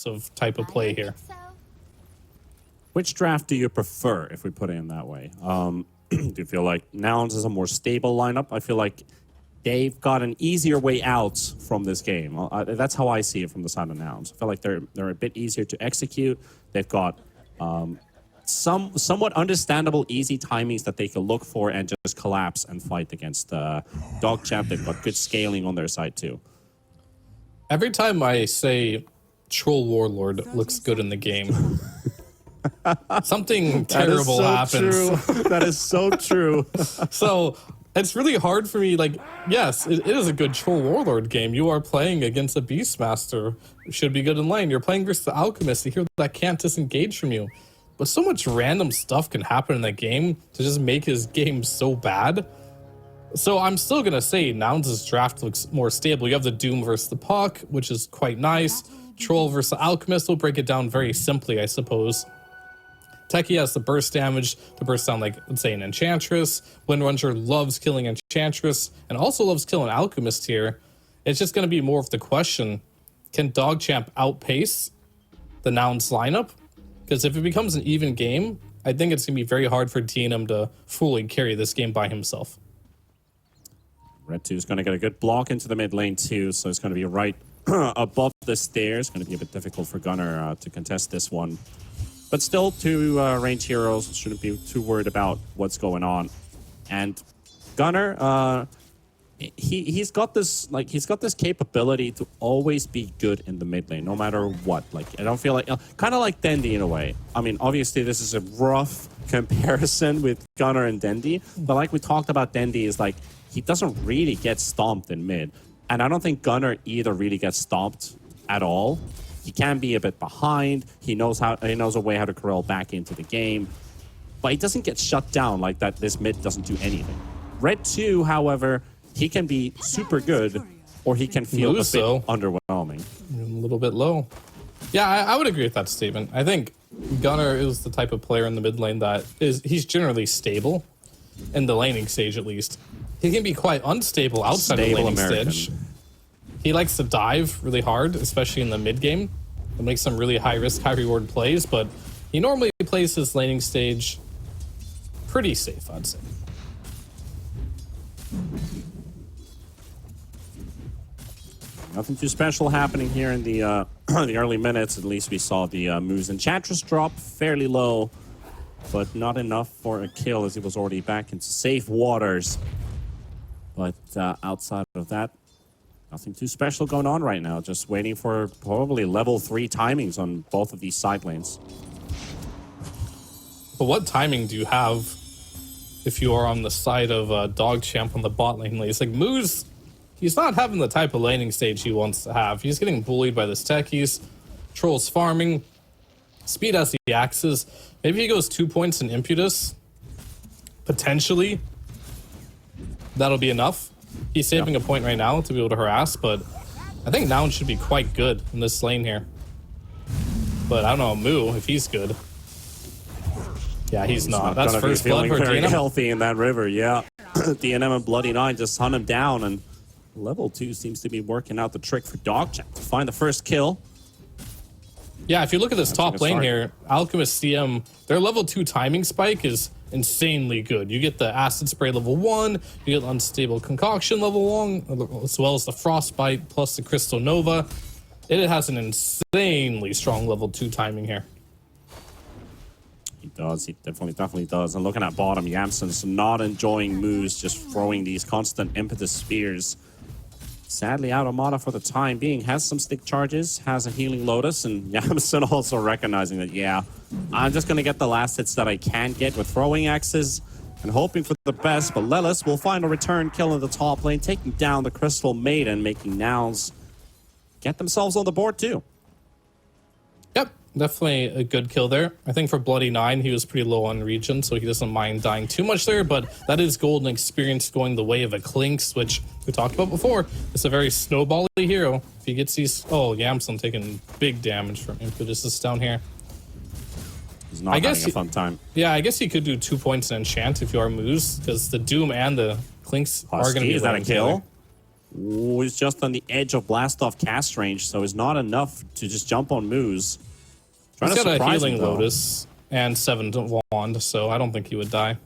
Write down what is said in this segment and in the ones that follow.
of type of play here. Which draft do you prefer, if we put it in that way? Do you feel like Nouns is a more stable lineup? I feel like they've got an easier way out from this game. That's how I see it from the side of Nouns. I feel like they're a bit easier to execute. They've got somewhat understandable, easy timings that they can look for and just collapse and fight against DogChamp. They've got good scaling on their side, too. Every time I say Troll Warlord looks good in the game, something terrible happens. That is so true. So it's really hard for me. Like, yes, it is a good Troll Warlord game. You are playing against a Beastmaster who should be good in lane. You're playing versus the Alchemist here that can't disengage from you. But so much random stuff can happen in that game to just make his game so bad. So I'm still going to say Nouns' draft looks more stable. You have the Doom versus the Puck, which is quite nice. Troll versus the Alchemist will break it down very simply, I suppose. Techie has the burst damage to burst down, like, let's say, an Enchantress. Windrunner loves killing Enchantress and also loves killing Alchemist here. It's just going to be more of the question, can DogChamp outpace the Nouns lineup? Because if it becomes an even game, I think it's going to be very hard for DNM to fully carry this game by himself. Red 2 is going to get a good block into the mid lane, too, so it's going to be right above the stairs. Going to be a bit difficult for Gunnar to contest this one. But still, two range heroes shouldn't be too worried about what's going on. And Gunnar, he's got this capability to always be good in the mid lane, no matter what. Like, I don't feel like kind of like Dendi in a way. I mean, obviously this is a rough comparison with Gunnar and Dendi, but like we talked about, Dendi is like he doesn't really get stomped in mid, and I don't think Gunnar either really gets stomped at all. He can be a bit behind. He knows a way how to corral back into the game, but he doesn't get shut down like that. This mid doesn't do anything. Red 2, however, he can be super good, or he can feel a bit underwhelming. A little bit low. Yeah, I would agree with that statement. I think Gunnar is the type of player in the mid lane that he's generally stable in the laning stage, at least. He can be quite unstable outside of the laning stage. He likes to dive really hard, especially in the mid game, and make some really high risk, high reward plays. But he normally plays his laning stage pretty safe, I'd say. Nothing too special happening here in the the early minutes. At least we saw the moves. Enchantress drop fairly low, but not enough for a kill as he was already back into safe waters. But outside of that, nothing too special going on right now. Just waiting for probably level 3 timings on both of these side lanes. But what timing do you have if you are on the side of DogChamp on the bot lane? It's like Moose, he's not having the type of laning stage he wants to have. He's getting bullied by the techies. Troll's farming. Speed has the axes. Maybe he goes 2 points in Impetus. Potentially. That'll be enough. He's saving a point right now to be able to harass, but I think Noun should be quite good in this lane here. But I don't know, Moo, if he's good. Yeah, he's not. That's first blood for very DNM. Healthy in that river, yeah. DNM and Bloody 9 just hunt him down, and level 2 seems to be working out the trick for DogChamp to find the first kill. Yeah, if you look at this top lane here, Alchemist CM, their level 2 timing spike is insanely good. You get the Acid Spray level 1, you get Unstable Concoction level 1, as well as the Frostbite plus the Crystal Nova. It has an insanely strong level 2 timing here. He does. He definitely does. And looking at bottom, Yamson's not enjoying moves, just throwing these constant impetus spears. Sadly, out of mana for the time being. Has some stick charges, has a healing Lotus, and Yamson also recognizing that, yeah, I'm just going to get the last hits that I can get with throwing axes and hoping for the best. But Lelis will find a return kill in the top lane, taking down the Crystal Maiden, making Nouns get themselves on the board too. Yep, definitely a good kill there. I think for Bloody 9, he was pretty low on regen, so he doesn't mind dying too much there, but that is golden experience going the way of a Clinks, which we talked about before. It's a very snowbally hero. If he gets these... Oh, Yamson taking big damage from Impetus down here. He's not having a fun time. Yeah, I guess he could do 2 points in Enchant if you are Moose, because the Doom and the Clinks are going to be... Is that a kill? Ooh, he's just on the edge of blast off cast range, so it's not enough to just jump on Moose. He's got a healing lotus and 7 wand, so I don't think he would die.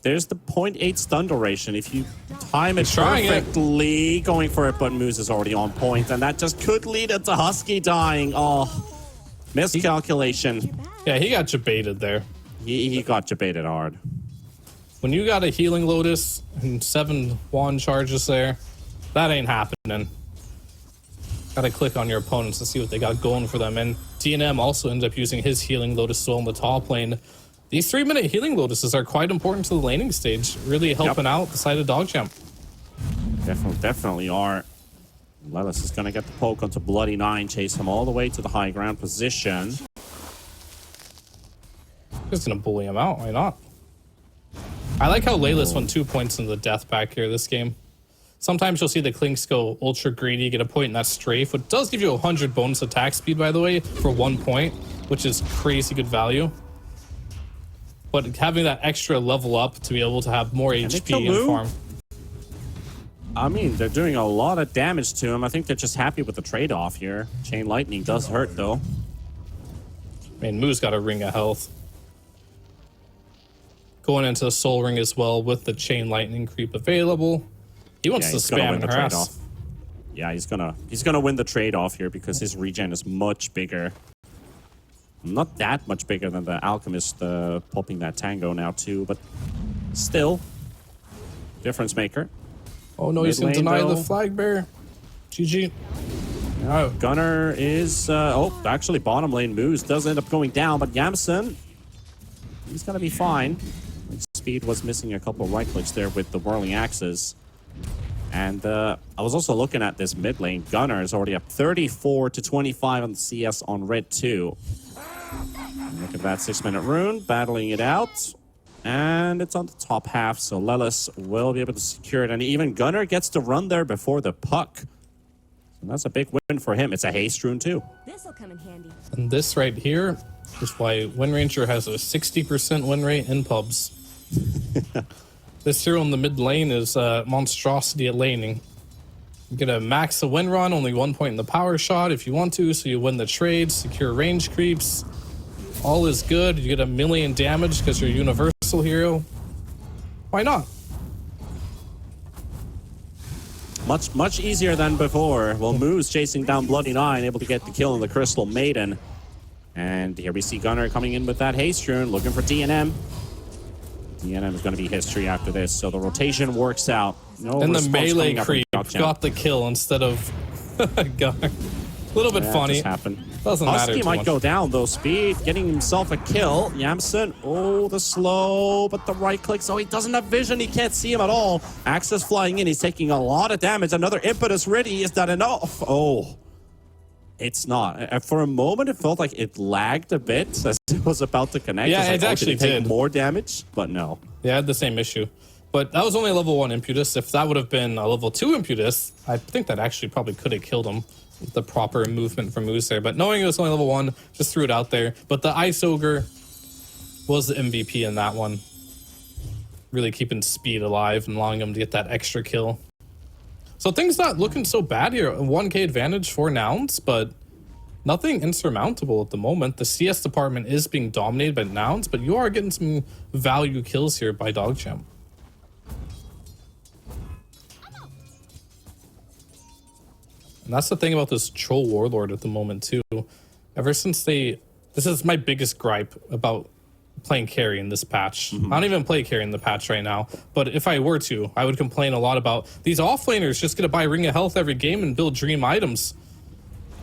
There's the 0.8 stun duration. If you time it trying perfectly, going for it, but Moose is already on point, and that just could lead into Husky dying. Oh, miscalculation. Yeah, he got jebaited there. He got jebaited hard. When you got a healing lotus and 7 wand charges there, that ain't happening. Gotta click on your opponents to see what they got going for them. And DNM also ended up using his healing lotus as well in the top lane. These 3-minute healing lotuses are quite important to the laning stage, really helping out the side of DogChamp. Definitely are. Lelis is going to get the poke onto Bloody Nine, chase him all the way to the high ground position. Just going to bully him out, why not? I like how Laylis won 2 points in the death pack here this game. Sometimes you'll see the Clinks go ultra greedy, get a point in that strafe, which does give you 100 bonus attack speed, by the way, for 1 point, which is crazy good value. But having that extra level up to be able to have more HP and farm. I mean, they're doing a lot of damage to him. I think they're just happy with the trade-off here. Chain Lightning does hurt, though. I mean, Moo's got a ring of health. Going into the Soul Ring as well with the Chain Lightning creep available. He wants to spam and harass. Yeah, he's gonna win the trade-off here because his regen is much bigger. Not that much bigger than the Alchemist popping that Tango now too, but still, difference maker. Oh no, he's gonna deny the flag bear. GG. Oh, Gunner is, actually bottom lane Moose does end up going down, but Yamson, he's gonna be fine. Speed was missing a couple of right clicks there with the whirling axes. And I was also looking at this mid lane. Gunner is already up 34 to 25 on the CS on red 2. Look at that 6-minute rune, battling it out. And it's on the top half, so Lelis will be able to secure it. And even Gunner gets to run there before the puck. So that's a big win for him. It's a haste rune too. This'll come in handy. And this right here is why Wind Ranger has a 60% win rate in pubs. This hero in the mid lane is a monstrosity at laning. You get a max the win run, only 1 point in the power shot if you want to, so you win the trade, secure range creeps. All is good. You get 1 million damage because you're a universal hero. Why not? Much easier than before. Well, Moose chasing down Bloody Nine, able to get the kill on the Crystal Maiden. And here we see Gunner coming in with that haste rune, looking for DNM. DNM is going to be history after this, so the rotation works out. No and the melee creep got the kill instead of Gunner. A little bit funny. Just happened. Doesn't matter. Husky might go down though. Speed getting himself a kill. Yamson, oh, the slow, but the right click. So he doesn't have vision. He can't see him at all. Axis flying in. He's taking a lot of damage. Another impetus ready. Is that enough? Oh, it's not. For a moment, it felt like it lagged a bit as it was about to connect. Yeah, like, it actually did. Take more damage, but no. Yeah, I had the same issue. But that was only a level 1 Imputus. If that would have been a level 2 Imputus, I think that actually probably could have killed him with the proper movement from Moose there. But knowing it was only level 1, just threw it out there. But the Ice Ogre was the MVP in that one. Really keeping Speed alive and allowing him to get that extra kill. So things not looking so bad here. 1k advantage for Nouns, but nothing insurmountable at the moment. The CS department is being dominated by Nouns, but you are getting some value kills here by DogChamp. And that's the thing about this Troll Warlord at the moment too. Ever since this is my biggest gripe about playing carry in this patch. I don't even play carry in the patch right now, but if I were to, I would complain a lot about these offlaners just gonna buy Ring of Health every game and build dream items.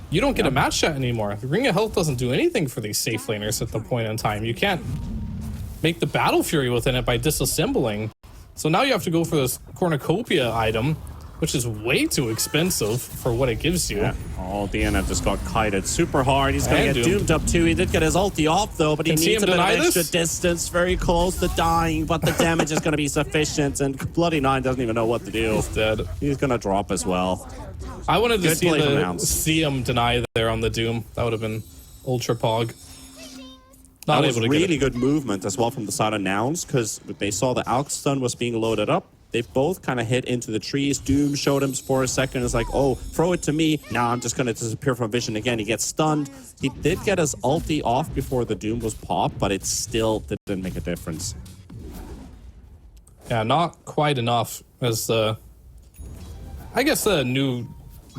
You don't get a match shot anymore. The Ring of Health doesn't do anything for these safe laners at the point in time. You can't make the Battle Fury within it by disassembling. So now you have to go for this Cornucopia item, which is way too expensive for what it gives you. Yeah. Oh, DNF just got kited super hard. He's going to get doomed up too. He did get his ulti off though, but he needs a bit of extra distance, very close to dying, but the damage is going to be sufficient, and Bloody Nine doesn't even know what to do. He's dead. He's going to drop as well. I wanted to see him deny there on the Doom. That would have been ultra pog. That was really good movement as well from the side of Nouns, because they saw the Alk stun was being loaded up. They both kind of hit into the trees. Doom showed him for a second. It's like, oh, throw it to me. Now I'm just going to disappear from vision again. He gets stunned. He did get his ulti off before the Doom was popped, but it still didn't make a difference. Yeah, not quite enough as the... I guess the new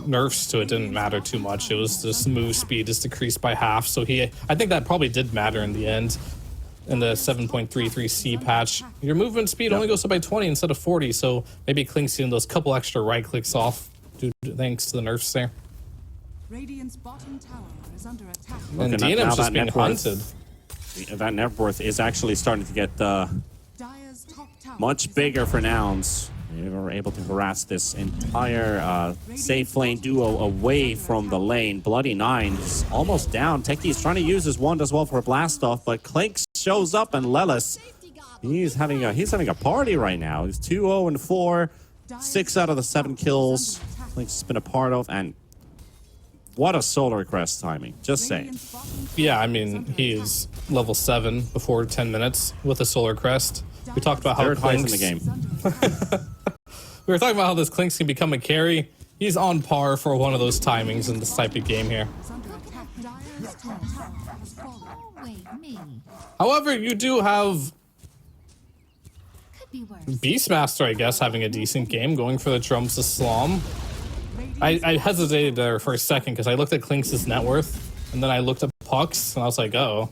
nerfs to it didn't matter too much. It was just move speed is decreased by half. So I think that probably did matter in the end. In the 7.33C patch, your movement speed only goes up by 20 instead of 40, so maybe Klingston those couple extra right clicks off thanks to the nerfs there. Radiant's bottom tower is under attack. And DNM's just being hunted. That net worth is actually starting to get Dire's top tower much bigger for nouns. They were able to harass this entire safe lane duo away from the lane. Bloody Nine is almost down. Techie's trying to use his wand as well for a blast off, but Clinks shows up and Lelis, he's having a party right now. He's 2-0-4, 6 out of the 7 kills Clinks has been a part of, and what a Solar Crest timing. Just saying. Yeah, I mean, he is level 7 before 10 minutes with a Solar Crest. We talked about how Third place in Clinks... the game. We were talking about how this Clinks can become a carry. He's on par for one of those timings in this type of game here. However, you do have Beastmaster, I guess, having a decent game, going for the Drums of Slom. I hesitated there for a second because I looked at Clinks' net worth, and then I looked at Puck's, and I was like, oh.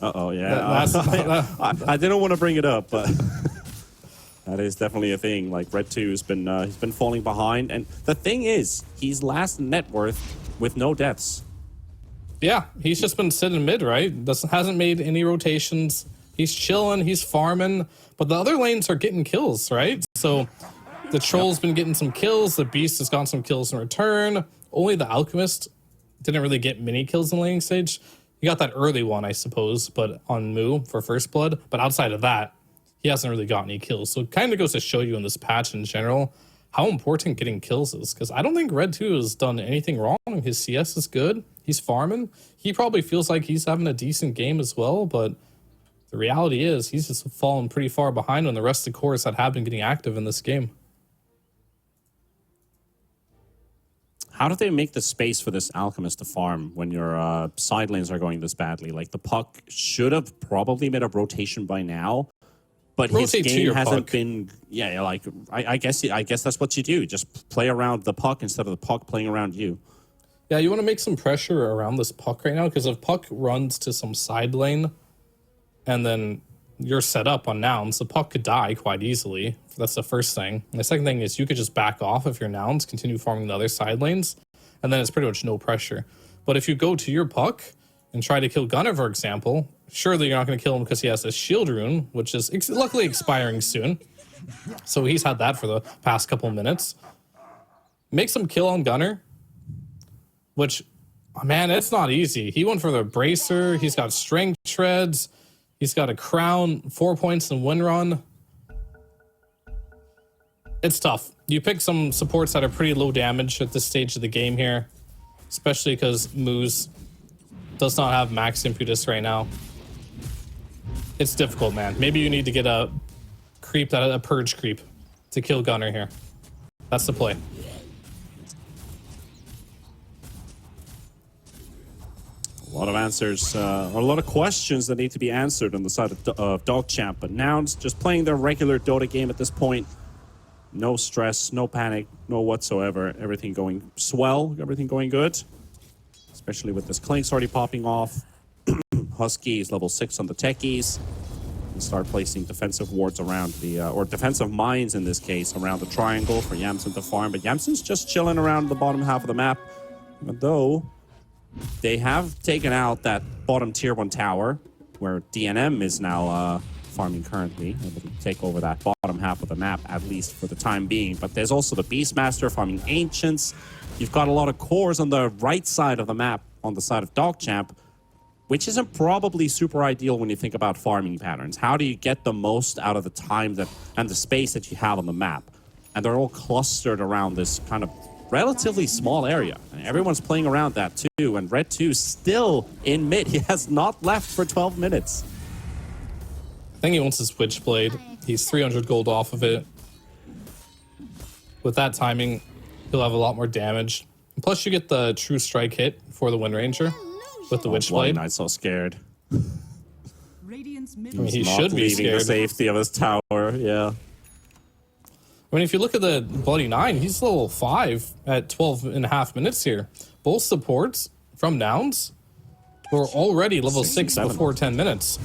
Uh-oh, yeah. I didn't want to bring it up, but that is definitely a thing. Like, Red 2 has been he's been falling behind, and the thing is, he's last net worth with no deaths. Yeah, he's just been sitting mid, right? Hasn't made any rotations. He's chilling, he's farming, but the other lanes are getting kills, right? So the Troll's been getting some kills, the Beast has gotten some kills in return. Only the Alchemist didn't really get many kills in the laning stage. He got that early one, I suppose, but on Moo for First Blood. But outside of that, he hasn't really got any kills. So it kind of goes to show you in this patch in general how important getting kills is. Because I don't think Red 2 has done anything wrong. His CS is good. He's farming. He probably feels like he's having a decent game as well. But the reality is he's just fallen pretty far behind on the rest of the cores that have been getting active in this game. How do they make the space for this Alchemist to farm when your side lanes are going this badly? Like, the Puck should have probably made a rotation by now, but his game hasn't been... Yeah, like, I guess that's what you do. Just play around the Puck instead of the Puck playing around you. Yeah, you want to make some pressure around this Puck right now, because if Puck runs to some side lane, and then you're set up on Nouns, the Puck could die quite easily. That's the first thing. And the second thing is you could just back off if your Nouns, continue farming the other side lanes, and then it's pretty much no pressure. But if you go to your Puck and try to kill Gunnar, for example, surely you're not going to kill him because he has a shield rune, which is luckily expiring soon. So he's had that for the past couple minutes. Make some kill on Gunnar, which, oh man, it's not easy. He went for the Bracer. He's got Strength Shreds. He's got a Crown, 4 points in Win Run. It's tough. You pick some supports that are pretty low damage at this stage of the game here, especially because Moose does not have max impetus right now. It's difficult, man. Maybe you need to get a creep, a purge creep, to kill Gunnar here. That's the play. A lot of answers, or a lot of questions that need to be answered on the side of DogChamp. But Nouns just playing their regular Dota game at this point. No stress, no panic, no whatsoever. Everything going swell, everything going good. Especially with this Clinks already popping off. Husky is level 6 on the techies. And start placing defensive wards around the, or defensive mines in this case, around the triangle for Yamsen to farm. But Yamsen's just chilling around the bottom half of the map. Even though they have taken out that bottom tier 1 tower, where DNM is now farming currently, able to take over that bottom half of the map, at least for the time being. But there's also the Beastmaster farming Ancients. You've got a lot of cores on the right side of the map, on the side of DogChamp, which isn't probably super ideal when you think about farming patterns. How do you get the most out of the time that and the space that you have on the map? And they're all clustered around this kind of relatively small area. And everyone's playing around that too, and Red 2 still in mid. He has not left for 12 minutes. I think he wants his Witchblade. He's 300 gold off of it. With that timing, he'll have a lot more damage. And plus, you get the true strike hit for the Wind Ranger with the Witchblade. Bloody Knight's so scared. Radiant's I mean, middle he Not should be leaving the scared. safety of his tower, yeah. I mean, if you look at the Bloody Nine, he's level 5 at 12.5 minutes here. Both supports from Nouns were already level 6 7. before 10 minutes.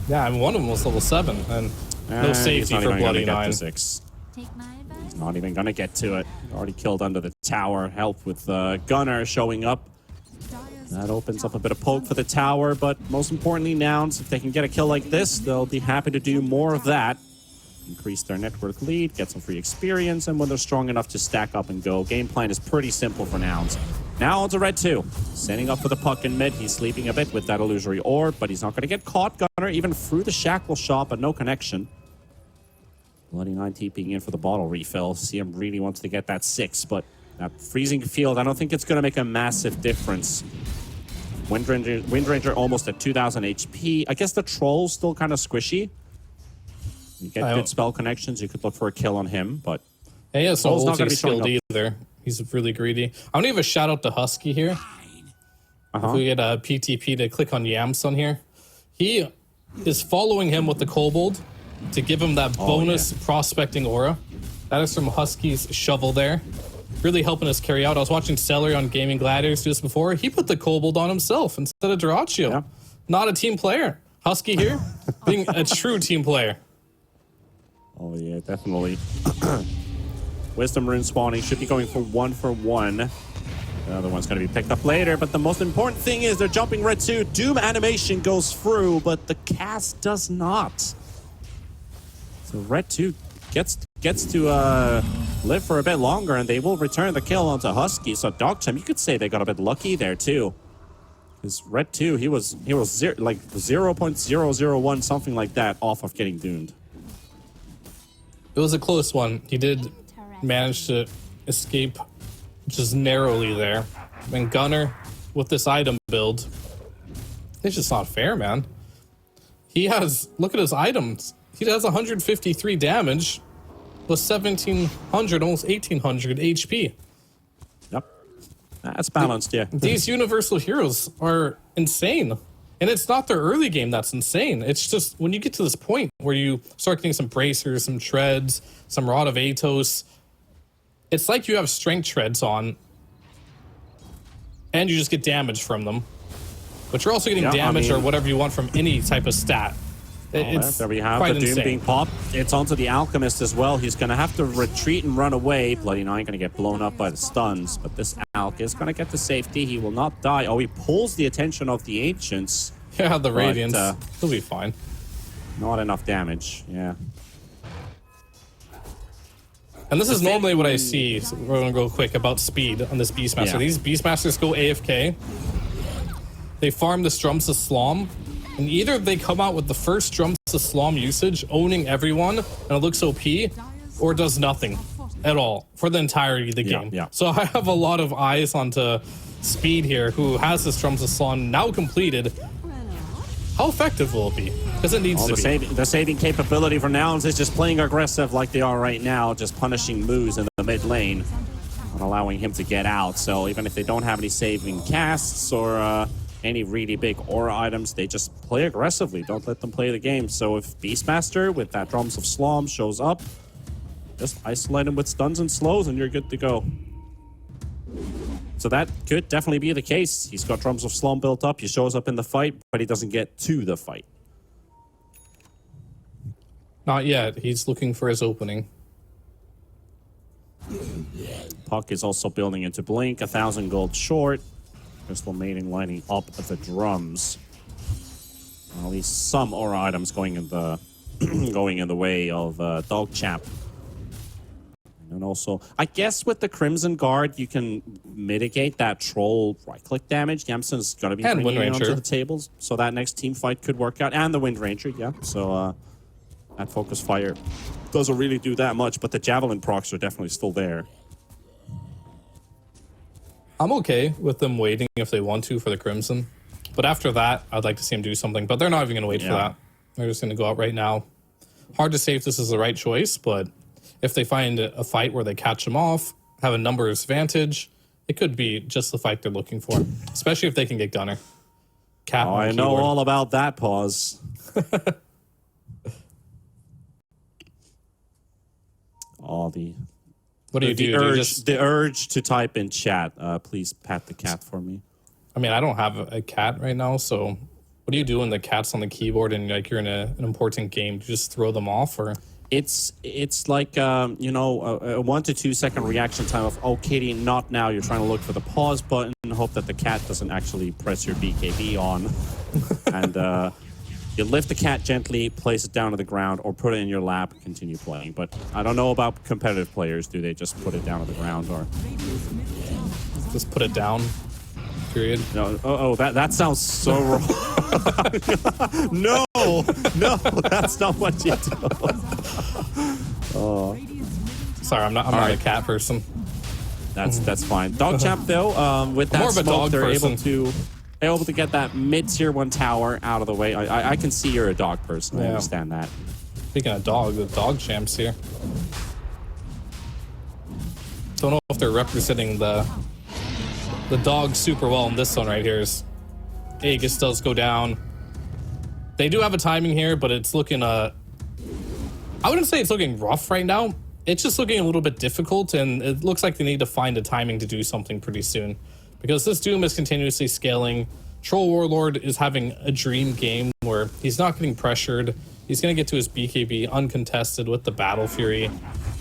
Yeah, and one of them was level 7, and no He's safety not for even Bloody gonna get Nine. to 6. Take my advice. Not even gonna get to it. Already killed under the tower. Help with Gunner showing up. That opens up a bit of poke for the tower, but most importantly, Nouns, if they can get a kill like this, they'll be happy to do more of that. Increase their network lead, get some free experience, and when they're strong enough to stack up and go, game plan is pretty simple for Nouns. Now on to Red 2. Setting up for the puck in mid. He's sleeping a bit with that illusory orb, but he's not going to get caught. Gunner even through the shackle shot, but no connection. Bloody Nine TPing in for the bottle refill. CM really wants to get that 6, but that freezing field, I don't think it's going to make a massive difference. Wind Ranger almost at 2,000 HP. I guess the Troll's still kind of squishy. You get good spell connections, you could look for a kill on him, but... Yeah, he has no Troll's not gonna ulti be showing skilled up. either. He's really greedy. I'm going to give a shout out to Husky here. If we get a PTP to click on Yamson here. He is following him with the Kobold to give him that bonus prospecting aura. That is from Husky's shovel there. Really helping us carry out. I was watching Celery on Gaming Gladiators just before. He put the Kobold on himself instead of Duraccio. Yeah. Not a team player. Husky here, being a true team player. Oh yeah, definitely. Wisdom Rune spawning should be going for 1-for-1. The other one's going to be picked up later, but the most important thing is they're jumping Red 2. Doom animation goes through, but the cast does not. So Red 2 gets to live for a bit longer, and they will return the kill onto Husky. So DogChamp, you could say they got a bit lucky there too. Because Red 2, he was like 0.001, something like that, off of getting doomed. It was a close one. He did manage to escape just narrowly there. And Gunner, with this item build, it's just not fair, man. He has, look at his items. He has 153 damage with 1,700, almost 1,800 HP. Yep. That's balanced, yeah. These universal heroes are insane. And it's not their early game that's insane. It's just when you get to this point where you start getting some bracers, some treads, some Rod of Atos, it's like you have strength treads on and you just get damage from them. But you're also getting damage or whatever you want from any type of stat. It's there we have quite the Doom insane. being popped. It's onto the Alchemist as well. He's going to have to retreat and run away. Bloody Nine going to get blown up by the stuns, but this Alch is going to get to safety. He will not die. Oh, he pulls the attention of the Ancients. Yeah, the Radiance. But, He'll be fine. Not enough damage, yeah. And this is normally what I see, so we're going to go quick, about speed on this Beastmaster. Yeah. These Beastmasters go AFK. They farm the Strums of Slom, and either they come out with the first Strums of Slom usage, owning everyone, and it looks OP, or does nothing at all for the entirety of the game. Yeah. So I have a lot of eyes onto Speed here, who has the Strums of Slom now completed. How effective will it be? Because it needs to be. The saving capability for Nouns is just playing aggressive like they are right now, just punishing Moose in the mid lane, not allowing him to get out. So even if they don't have any saving casts or any really big aura items, they just play aggressively. Don't let them play the game. So if Beastmaster with that Drums of Slom shows up, just isolate him with stuns and slows and you're good to go. So that could definitely be the case. He's got Drums of Slum built up. He shows up in the fight, but he doesn't get to the fight. Not yet. He's looking for his opening. Puck is also building into Blink, 1,000 gold short. Crystal Maiden lining up the drums. Well, at least some aura items going in the going in the way of DogChamp. And also, I guess with the Crimson Guard, you can mitigate that troll right-click damage. Yamson's going to be And bringing Wind it onto Ranger. the tables, so that next team fight could work out. And the Wind Ranger, yeah. So that Focus Fire doesn't really do that much, but the Javelin procs are definitely still there. I'm okay with them waiting if they want to for the Crimson. But after that, I'd like to see them do something. But they're not even going to wait for that. They're just going to go out right now. Hard to say if this is the right choice, but if they find a fight where they catch him off, have a numbers advantage, it could be just the fight they're looking for, especially if they can get Gunner. Cat Oh, I know keyboard. all about that pause. Oh, the What do you do? the Do you urge, just, the urge to type in chat. Please pat the cat for me. I mean, I don't have a cat right now, so what do you do when the cat's on the keyboard and like you're in an important game? Do you just throw them off, or? It's like you know, a 1 to 2 second reaction time of, oh, Katie, not now. You're trying to look for the pause button and hope that the cat doesn't actually press your BKB on. And you lift the cat gently, place it down to the ground, or put it in your lap and continue playing. But I don't know about competitive players. Do they just put it down to the ground, or Just put it down, period. no? Oh, that sounds so wrong. No, that's not what you do. Sorry, I'm not right. a cat person. That's fine. DogChamp though, with that More of a smoke, dog they're person. able to get that mid tier 1 tower out of the way. I can see you're a dog person. I Yeah. understand that. Speaking of dog, the DogChamp's here. Don't know if they're representing the dog super well in this one right here. Aegis does go down. They do have a timing here, but it's looking I wouldn't say it's looking rough right now. It's just looking a little bit difficult, and it looks like they need to find a timing to do something pretty soon. Because this Doom is continuously scaling. Troll Warlord is having a dream game where he's not getting pressured. He's going to get to his BKB uncontested with the Battle Fury.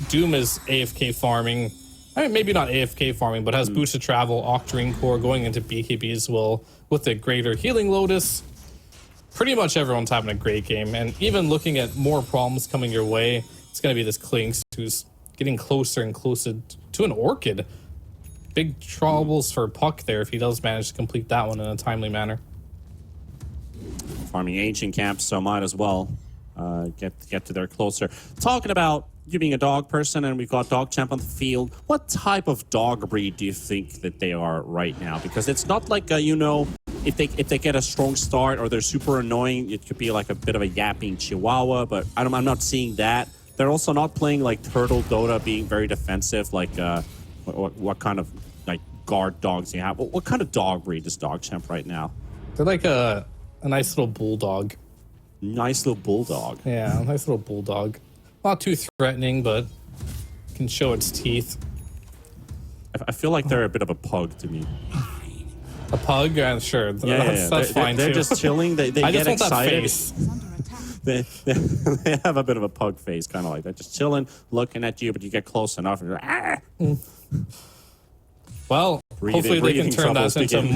Doom is AFK farming. I mean, maybe not AFK farming, but has boosted travel, Octarine Core going into BKB as well with a greater healing Lotus. Pretty much everyone's having a great game, and even looking at more problems coming your way, it's going to be this Klinks who's getting closer and closer to an Orchid. Big troubles for Puck there if he does manage to complete that one in a timely manner. Farming ancient camps, so might as well get to there closer. Talking about you being a dog person, and we've got DogChamp on the field. What type of dog breed do you think that they are right now? Because it's not like you know, if they get a strong start or they're super annoying, it could be like a bit of a yapping Chihuahua. But I'm not seeing that. They're also not playing like Turtle Dota, being very defensive. Like what kind of like guard dogs do you have? What kind of dog breed is DogChamp right now? They're like a nice little bulldog. Nice little bulldog. Yeah, a nice little bulldog. Not too threatening, but can show its teeth. I feel like they're a bit of a pug to me. A pug? Yeah, sure. That's They're, fine they're too. just chilling. They I get just want that excited. face. Is under attack. They have a bit of a pug face, kind of like they're just chilling, looking at you, but you get close enough and you're like, ah! Well, hopefully they can breathing turn that troubles into begin.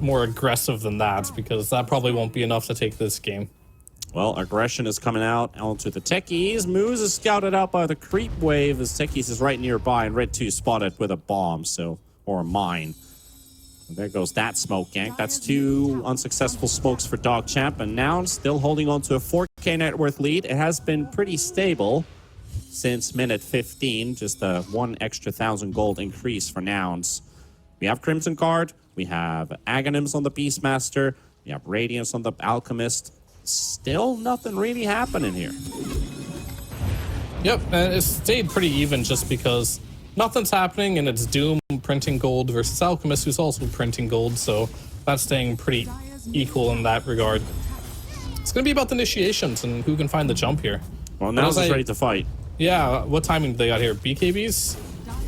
more aggressive than that, because that probably won't be enough to take this game. Well, aggression is coming out onto the techies. Moose is scouted out by the creep wave as techies is right nearby, and Red 2 spotted with a bomb, or a mine. And there goes that smoke gank. That's 2 unsuccessful smokes for DogChamp, and Nouns still holding on to a 4K net worth lead. It has been pretty stable since minute 15, just a 1 extra 1,000 gold increase for Nouns. We have Crimson Guard, we have Aghanims on the Beastmaster, we have Radiance on the Alchemist. Still nothing really happening here. Yep, and it stayed pretty even just because nothing's happening, and it's Doom printing gold versus Alchemist, who's also printing gold, so that's staying pretty equal in that regard. It's going to be about the initiations and who can find the jump here. Well, Nouns But is ready to fight. Yeah, what timing do they got here? BKBs?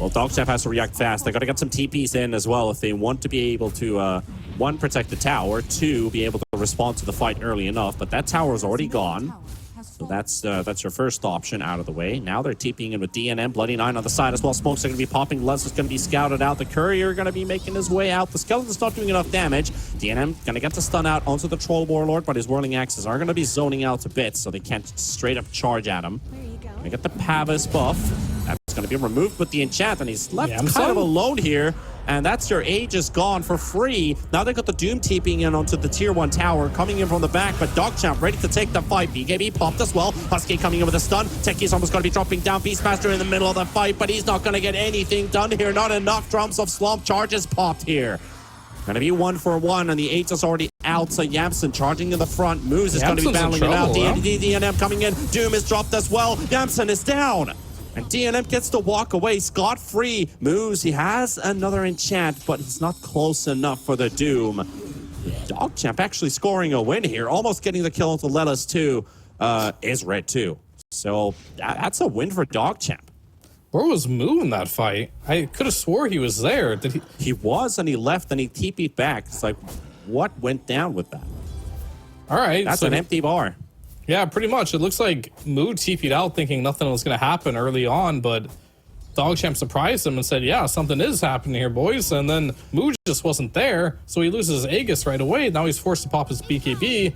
Well, DogChamp has to react fast. They got to get some TPs in as well if they want to be able to, 1, protect the tower, 2, be able to respond to the fight early enough. But that tower is already gone. So that's your first option out of the way. Now they're TPing in with DNM. Bloody Nine on the side as well. Smokes are going to be popping. Lens is going to be scouted out. The Courier going to be making his way out. The Skeleton's not doing enough damage. DNM going to get the stun out onto the Troll Warlord, but his Whirling Axes are going to be zoning out a bit, so they can't straight up charge at him. They get the Pavis buff. That's going to be removed with the enchant, and he's left kind of alone here. And that's your Aegis gone for free. Now they got the Doom TPing in onto the tier 1 tower, coming in from the back, but DogChamp ready to take the fight. BKB popped as well. Husky coming in with a stun. Techie's almost going to be dropping down. Beastmaster in the middle of the fight, but he's not going to get anything done here. Not enough drums of slump charges popped here. Going to be 1-for-1, and the Aegis already out. So Yamsen charging in the front. Moose is going to be Yamsen's in battling him out. trouble, huh? DNM coming in. Doom is dropped as well. Yamsen is down. And DNM gets to walk away scot-free. Moves, he has another enchant, but he's not close enough for the Doom. DogChamp actually scoring a win here, almost getting the kill into Lelis too, is red too. So that's a win for DogChamp. Where was Moo in that fight? I could have swore he was there. Did he? He was, and he left, and he TP'd back. It's like, what went down with that? All right. That's so an empty bar. Yeah, pretty much. It looks like Moo TP'd out thinking nothing was going to happen early on, but DogChamp surprised him and said, yeah, something is happening here, boys. And then Moo just wasn't there, so he loses Aegis right away. Now he's forced to pop his BKB.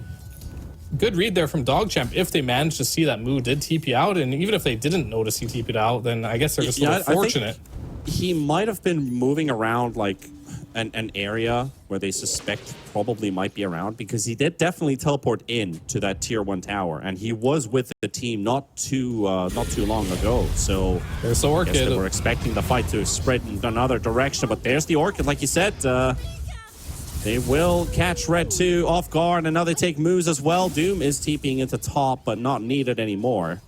Good read there from DogChamp if they managed to see that Moo did TP out, and even if they didn't notice he TP'd out, then I guess they're just a little fortunate. He might have been moving around like an area where they suspect probably might be around, because he did definitely teleport in to that tier 1 tower, and he was with the team not too long ago. So there's the Orchid. I guess they were expecting the fight to spread in another direction, but there's the Orchid, like you said. They will catch Red 2 off guard, and now they take moves as well. Doom is TPing into top, but not needed anymore.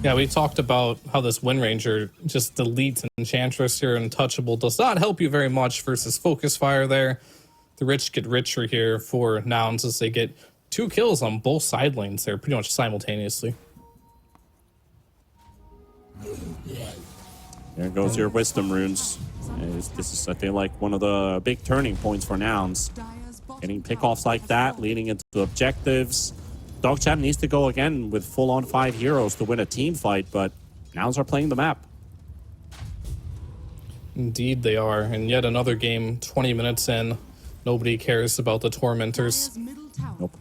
Yeah, we talked about how this Wind Ranger just deletes Enchantress here. Untouchable does not help you very much versus Focus Fire there. The rich get richer here for Nouns as they get 2 kills on both side lanes there pretty much simultaneously. There goes your Wisdom runes. This is, I feel like, one of the big turning points for Nouns. Getting pickoffs like that, leading into objectives. DogChamp needs to go again with full-on 5 heroes to win a team fight, but Nouns are playing the map. Indeed they are. And yet another game, 20 minutes in. Nobody cares about the Tormentors. Nope.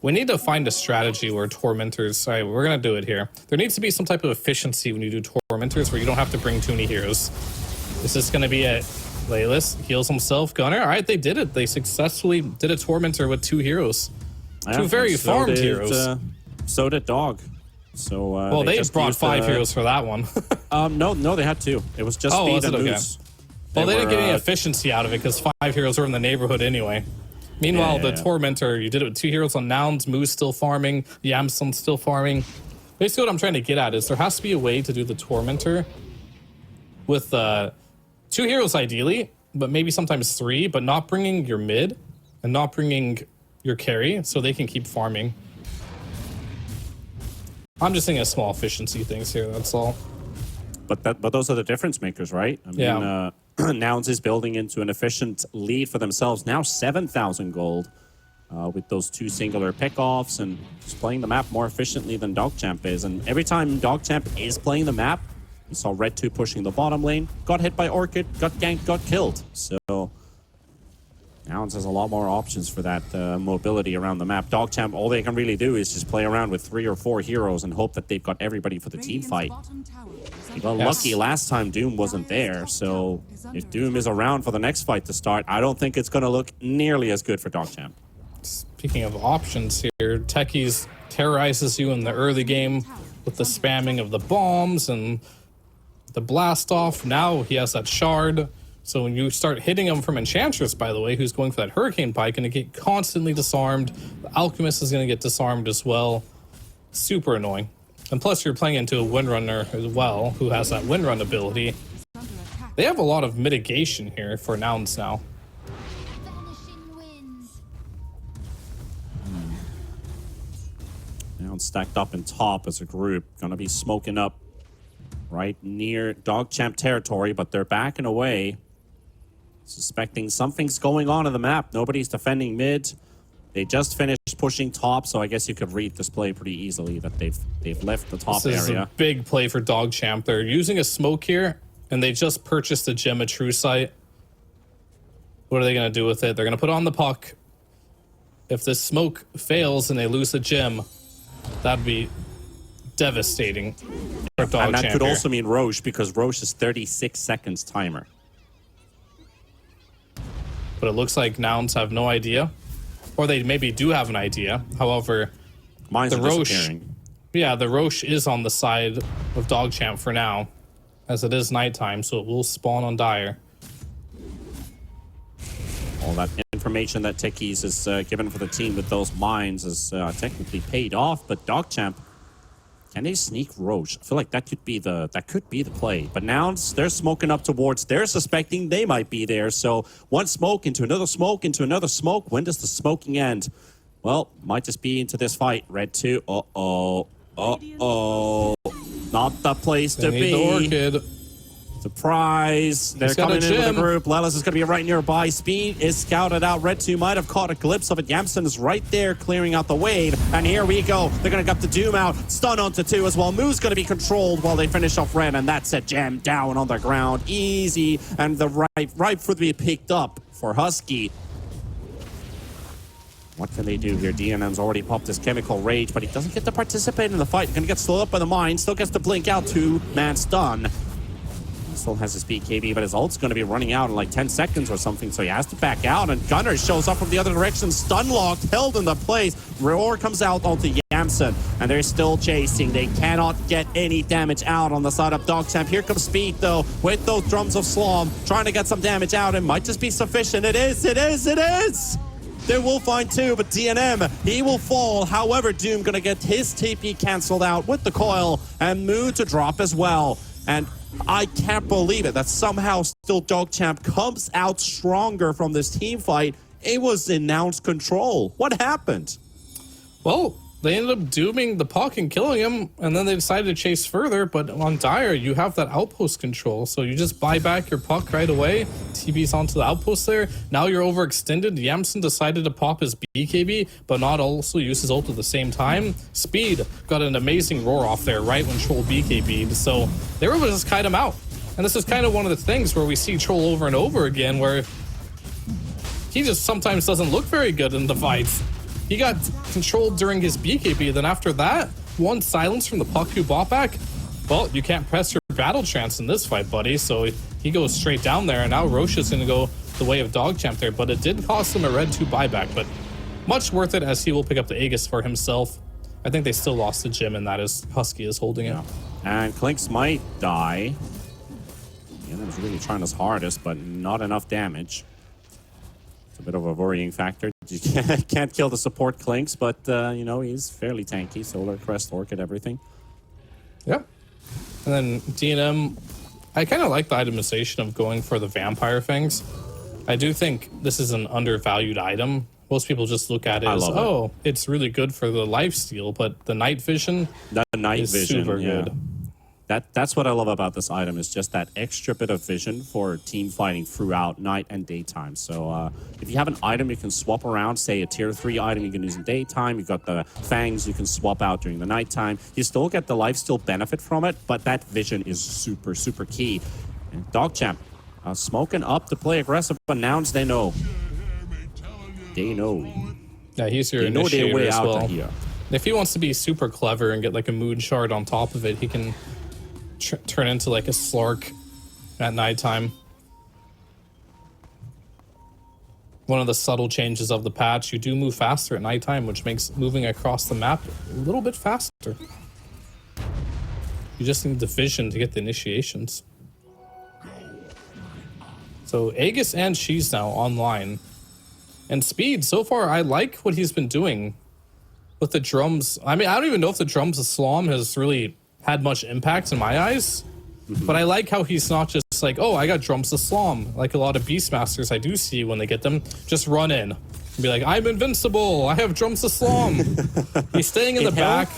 We need to find a strategy where Tormentors... All right, we're going to do it here. There needs to be some type of efficiency when you do Tormentors where you don't have to bring too many heroes. Is this going to be it? Lelis heals himself. Gunner. All right, they did it. They successfully did a Tormentor with 2 heroes. Yeah, 2 very farmed heroes. So did Dog. So well, they brought 5 heroes for that one. No, they had 2. It was just Speed and Moose. Well, they didn't get any efficiency out of it because 5 heroes were in the neighborhood anyway. Meanwhile, the Tormentor, you did it with 2 heroes on Nouns, Moose still farming, Yamson still farming. Basically, what I'm trying to get at is there has to be a way to do the Tormentor with 2 heroes ideally, but maybe sometimes 3, but not bringing your mid and not bringing your carry so they can keep farming. I'm just thinking of small efficiency things here, that's all. But those are the difference makers, right? I mean, Nouns is building into an efficient lead for themselves. Now 7,000 gold with those 2 singular pickoffs and just playing the map more efficiently than DogChamp is. And every time DogChamp is playing the map, you saw Red 2 pushing the bottom lane, got hit by Orchid, got ganked, got killed. So Nouns has a lot more options for that mobility around the map. DogChamp, all they can really do is just play around with 3 or 4 heroes and hope that they've got everybody for the team fight. They got lucky last time Doom wasn't there, so if Doom is around for the next fight to start, I don't think it's going to look nearly as good for DogChamp. Speaking of options here, Techies terrorizes you in the early game with the spamming of the bombs and the blast off. Now he has that shard. So when you start hitting him from Enchantress, by the way, who's going for that Hurricane Pike, going to get constantly disarmed. The Alchemist is going to get disarmed as well. Super annoying. And plus you're playing into a Windrunner as well, who has that Windrun ability. They have a lot of mitigation here for Nouns now. Nouns stacked up in top as a group. Going to be smoking up right near DogChamp territory, but they're backing away. Suspecting something's going on in the map. Nobody's defending mid. They just finished pushing top, so I guess you could read this play pretty easily that they've left the top area. This is a big play for DogChamp. They're using a smoke here, and they just purchased the gem of True Sight. What are they going to do with it? They're going to put on the puck. If this smoke fails and they lose the gem, that'd be devastating for DogChamp. And that could also mean Roche, because Roche is 36 seconds timer. But it looks like Nouns have no idea. Or they maybe do have an idea. However, Mines the Roche, the Roche is on the side of DogChamp for now, as it is nighttime, so it will spawn on Dire. All that information that Techies is given for the team with those mines is technically paid off, but DogChamp Can they sneak Roche? I feel like that could be the play. But now they're smoking up towards. They're suspecting they might be there. So one smoke into another smoke into another smoke. When does the smoking end? Well, might just be into this fight. Red 2. Uh-oh. Uh-oh. Not the place to They be. need the Orchid. Surprise. They're got coming a in with a gem. group. Lelis is going to be right nearby. Speed is scouted out. Red 2 might have caught a glimpse of it. Yamson is right there clearing out the wave. And here we go. They're going to get the Doom out. Stun onto 2 as well. Moo's going to be controlled while they finish off Red. And that's a gem down on the ground. Easy. And the right for to be picked up for Husky. What can they do here? DNM's already popped his Chemical Rage, but he doesn't get to participate in the fight. He's going to get slowed up by the mine. Still gets to blink out 2-man stun. Still has his BKB, but his ult's going to be running out in like 10 seconds or something, so he has to back out, and Gunner shows up from the other direction, stun locked, held into place. Roar comes out onto Yamson, and they're still chasing. They cannot get any damage out on the side of DogChamp. Here comes Speed, though, with those drums of Slom, trying to get some damage out. It might just be sufficient. It is! They will find 2, but DNM, he will fall. However, Doom going to get his TP canceled out with the coil, and Moo to drop as well. And I can't believe it that somehow still DogChamp comes out stronger from this team fight. It was in Nouns control. What happened? Well, they ended up dooming the puck and killing him, and then they decided to chase further, but on Dire, you have that outpost control, so you just buy back your puck right away, TP's onto the outpost there. Now you're overextended. Yamson decided to pop his BKB, but not also use his ult at the same time. Speed got an amazing roar off there right when Troll BKB'd, so they were able to just kite him out. And this is kind of one of the things where we see Troll over and over again, where he just sometimes doesn't look very good in the fights. He got controlled during his BKB, then after that, one silence from the puck you bought back. Well, you can't press your battle chance in this fight, buddy, so he goes straight down there, and now Roche is going to go the way of DogChamp there, but it did cost him a red 2 buyback, but much worth it as he will pick up the Aegis for himself. I think they still lost the gym, and that is Husky is holding it. And Clinks might die. DNM's really trying his hardest, but not enough damage. A bit of a worrying factor. You can't kill the support Clinks, but you know, he's fairly tanky. Solar Crest, Orchid, everything. Yep. And then DNM, I kind of like the itemization of going for the vampire things. I do think this is an undervalued item. Most people just look at it as, oh, it's really good for the lifesteal, but the night vision is super good. That's what I love about this item, is just that extra bit of vision for team fighting throughout night and daytime. So if you have an item you can swap around, say a tier 3 item you can use in daytime, you've got the fangs you can swap out during the nighttime, you still get the lifesteal benefit from it, but that vision is super, super key. And DogChamp smoking up to play aggressive, but Nouns, they know. They know. Yeah, he's your initiator as well. If he wants to be super clever and get like a mood shard on top of it, he can turn into like a Slark at nighttime. One of the subtle changes of the patch, you do move faster at nighttime, which makes moving across the map a little bit faster. You just need the vision to get the initiations. So Aegis and She's now online. And Speed, so far, I like what he's been doing with the drums. I mean, I don't even know if the drums of Slom has really had much impact in my eyes, but I like how he's not just like, oh, I got drums of Slom, like a lot of Beastmasters I do see when they get them, just run in and be like, I'm invincible, I have drums of Slom. He's staying in the back.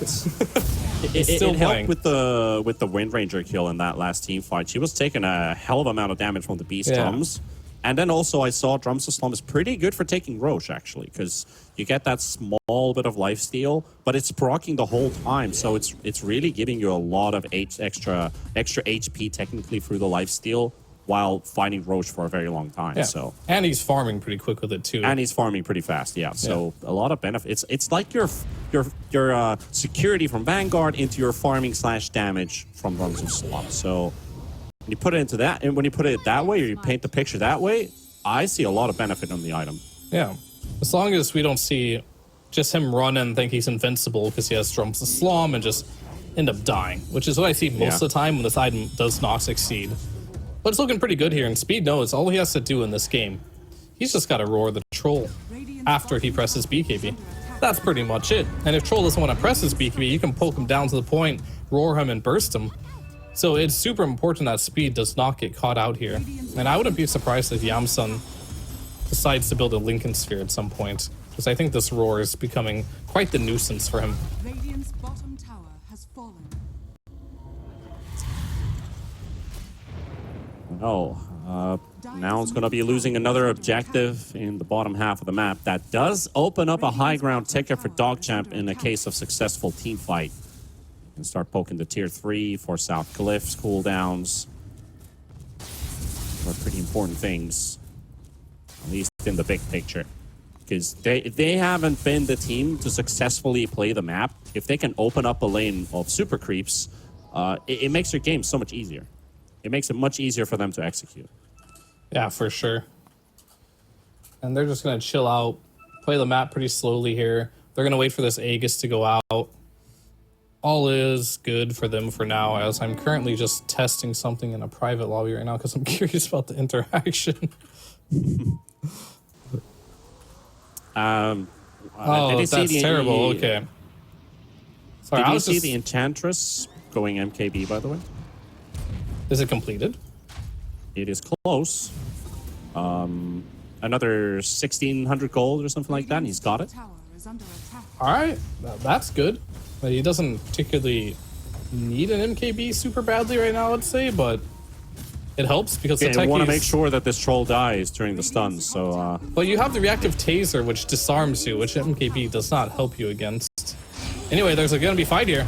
It helped with the Wind Ranger kill in that last team fight. She was taking a hell of amount of damage from the Beast drums. And then also I saw Drums of Slum is pretty good for taking Roche, actually, because you get that small bit of lifesteal, but it's proccing the whole time, so it's really giving you a lot of extra HP technically through the lifesteal while fighting Roche for a very long time. Yeah. So and he's farming pretty quick with it too. And he's farming pretty fast, yeah. So a lot of benefits. It's like your security from Vanguard into your farming / damage from Drums of Slum. So when you put it into that, and when you put it that way, or you paint the picture that way, I see a lot of benefit on the item. Yeah, as long as we don't see just him run and think he's invincible because he has Drums of Slum and just end up dying, which is what I see most of the time when this item does not succeed. But it's looking pretty good here, and Speed knows all he has to do in this game. He's just got to roar the troll after he presses BKB. That's pretty much it. And if Troll doesn't want to press his BKB, you can poke him down to the point, roar him, and burst him. So it's super important that speed does not get caught out here. And I wouldn't be surprised if Yamsun decides to build a Lincoln Sphere at some point, because I think this roar is becoming quite the nuisance for him. Radiant's bottom tower has fallen. Now it's going to be losing another objective in the bottom half of the map. That does open up a high ground ticket for DogChamp in a case of successful team fight. You can start poking the tier 3, force out glyphs, cooldowns. Are pretty important things, at least in the big picture. Because they haven't been the team to successfully play the map. If they can open up a lane of super creeps, it makes their game so much easier. It makes it much easier for them to execute. Yeah, for sure. And they're just going to chill out, play the map pretty slowly here. They're going to wait for this Aegis to go out. All is good for them for now, as I'm currently just testing something in a private lobby right now because I'm curious about the interaction. Oh, that's terrible. Okay. Sorry, Did you see the Enchantress going MKB, by the way? Is it completed? It is close. Another 1,600 gold or something like that, and he's got it. Tower is under attack. All right, that's good. He doesn't particularly need an MKB super badly right now, I'd say, but it helps because the I want to techies- make sure that this troll dies during the stuns, so... But you have the reactive taser, which disarms you, which MKB does not help you against. Anyway, there's going to be fight here.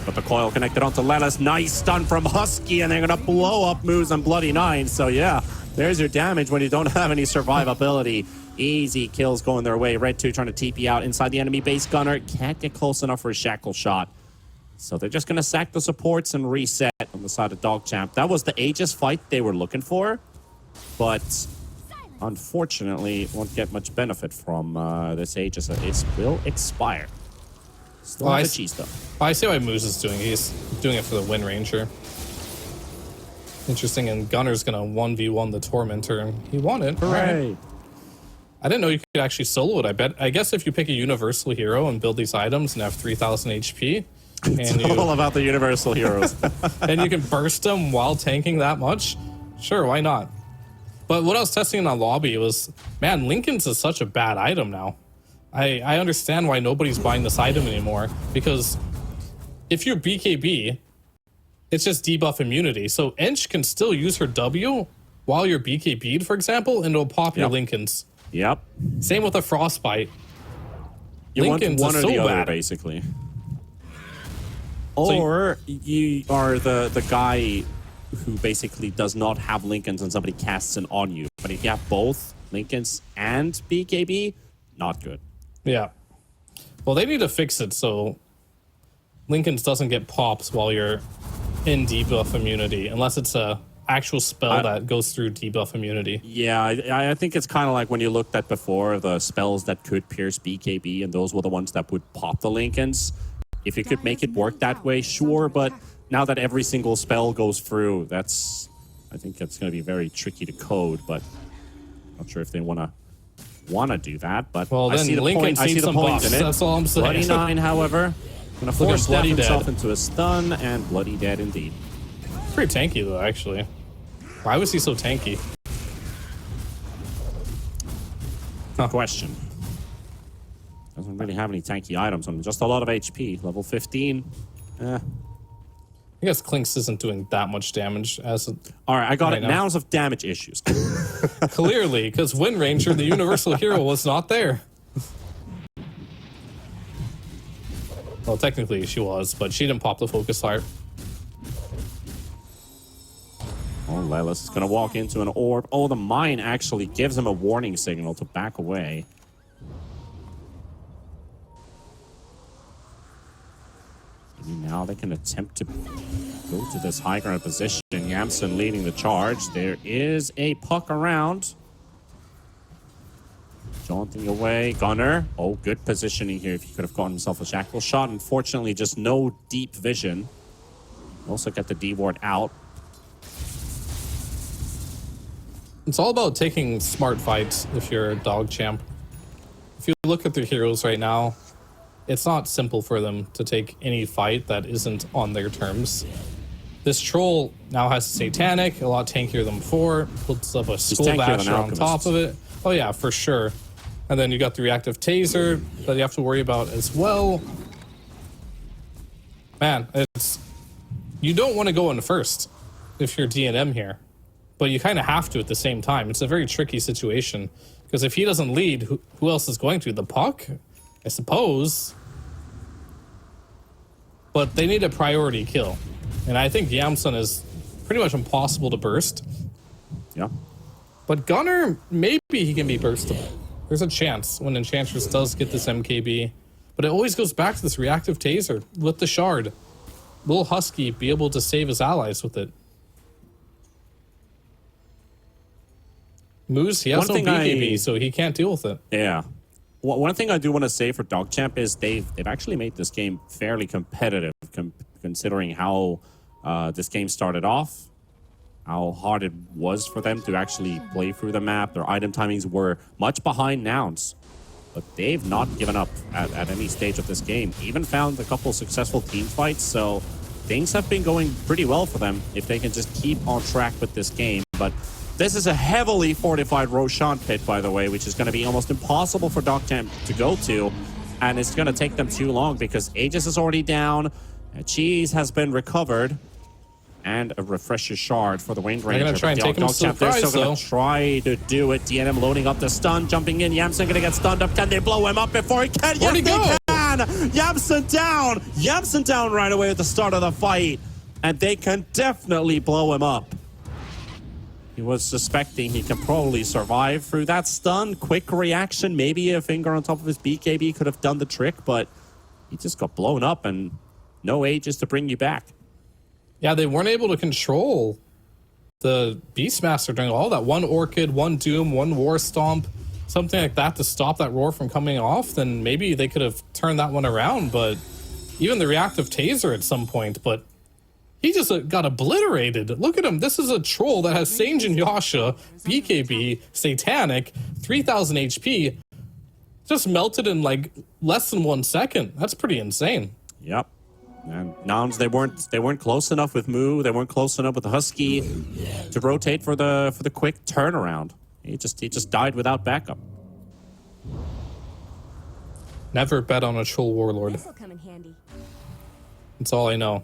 But the coil connected onto Lelis. Nice stun from Husky, and they're going to blow up moves on Bloody Nine. So yeah, there's your damage when you don't have any survivability. Easy kills going their way. Red 2 trying to TP out inside the enemy base. Gunner can't get close enough for a shackle shot. So they're just going to sack the supports and reset on the side of DogChamp. That was the Aegis fight they were looking for. But unfortunately, won't get much benefit from this Aegis. It will expire. Still have the cheese, though. I see why Moose is doing it. He's doing it for the Wind Ranger. Interesting, and Gunner's going to 1v1 the Tormentor, and he won it. Hooray! Right. I didn't know you could actually solo it. I guess if you pick a universal hero and build these items and have 3,000 HP, and It's all about the universal heroes. and you can burst them while tanking that much, sure, why not? But what I was testing in that lobby was, man, Lincoln's is such a bad item now. I understand why nobody's buying this item anymore, because if you're BKB, it's just debuff immunity. So Ench can still use her W while you're BKB'd, for example, and it'll pop your Lincolns. Yep. Same with a Frostbite. You Lincoln's want one is or so the other, bad. basically. Or you are the guy who basically does not have Lincolns and somebody casts it on you. But if you have both Lincolns and BKB, not good. Yeah. Well, they need to fix it so Lincoln's doesn't get pops while you're in debuff immunity, unless it's a actual spell that goes through debuff immunity. Yeah, I think it's kind of like when you looked at before the spells that could pierce BKB, and those were the ones that would pop the Lincolns. If you could make it work that way, sure, but now that every single spell goes through, I think that's going to be very tricky to code, but not sure if they want to do that, but Well, I then see the Lincoln point. I see needs the some point buffs. in it. That's all I'm saying. Bloody Nine, however, going to force Bloody himself Dead. into a stun, and Bloody Dead indeed. Pretty tanky, though, actually. Why was he so tanky? Good question. Doesn't really have any tanky items on him, just a lot of HP. Level 15. I guess Clinks isn't doing that much damage as All right, I got Right it. now. Nouns of damage issues. clearly, because Wind Ranger, the universal hero, was not there. Well, technically she was, but she didn't pop the focus heart. Oh, Lelis is going to walk into an orb. Oh, the mine actually gives him a warning signal to back away. Maybe now they can attempt to go to this high ground position. Yamson leading the charge. There is a puck around. Jaunting away. Gunner. Oh, good positioning here if he could have gotten himself a shackle shot. Unfortunately, just no deep vision. Also get the D-ward out. It's all about taking smart fights if you're a DogChamp. if you look at their heroes right now, it's not simple for them to take any fight that isn't on their terms. This troll now has Satanic, a lot tankier than before, puts up a Skull Basher on top of it. Oh yeah, for sure. And then you got the reactive Taser that you have to worry about as well. Man, you don't want to go in first if you're DNM here, but you kind of have to at the same time. It's a very tricky situation because if he doesn't lead, who else is going to? The Puck, I suppose. But they need a priority kill, and I think Yamsun is pretty much impossible to burst. Yeah. But Gunner, maybe he can be burstable. There's a chance when Enchantress does get this MKB, but it always goes back to this reactive Taser with the Shard. Will Husky be able to save his allies with it? Moose, he has no BKB, so he can't deal with it. Yeah. One thing I do want to say for DogChamp is they've actually made this game fairly competitive, considering how this game started off, how hard it was for them to actually play through the map. Their item timings were much behind Nouns, but they've not given up at any stage of this game. Even found a couple successful team fights, so things have been going pretty well for them if they can just keep on track with this game. But this is a heavily fortified Roshan pit, by the way, which is going to be almost impossible for DogChamp to go to, and it's going to take them too long because Aegis is already down, Cheese has been recovered, and a refresher shard for the Wind Ranger. They're going to try and take him DogChamp, they're still going to try to do it. DNM loading up the stun, jumping in. Yamsun going to get stunned up. Can they blow him up before he can? Yes, they can! Yamsun down! Yamsun down right away at the start of the fight, and they can definitely blow him up. He was suspecting he can probably survive through that stun. Quick reaction, maybe a finger on top of his BKB could have done the trick, but he just got blown up and no Aegis to bring you back. Yeah, they weren't able to control the Beastmaster during all that. One Orchid, one Doom, one War Stomp, something like that to stop that roar from coming off, then maybe they could have turned that one around. But even the reactive Taser at some point, but he just got obliterated. Look at him. This is a troll that has Sanjin Yasha, BKB, Satanic, 3000 HP. Just melted in like less than 1 second. That's pretty insane. Yep. And Nouns, they weren't close enough with Moo. They weren't close enough with the Husky to rotate for the quick turnaround. He just died without backup. Never bet on a troll warlord. This'll come in handy. That's all I know.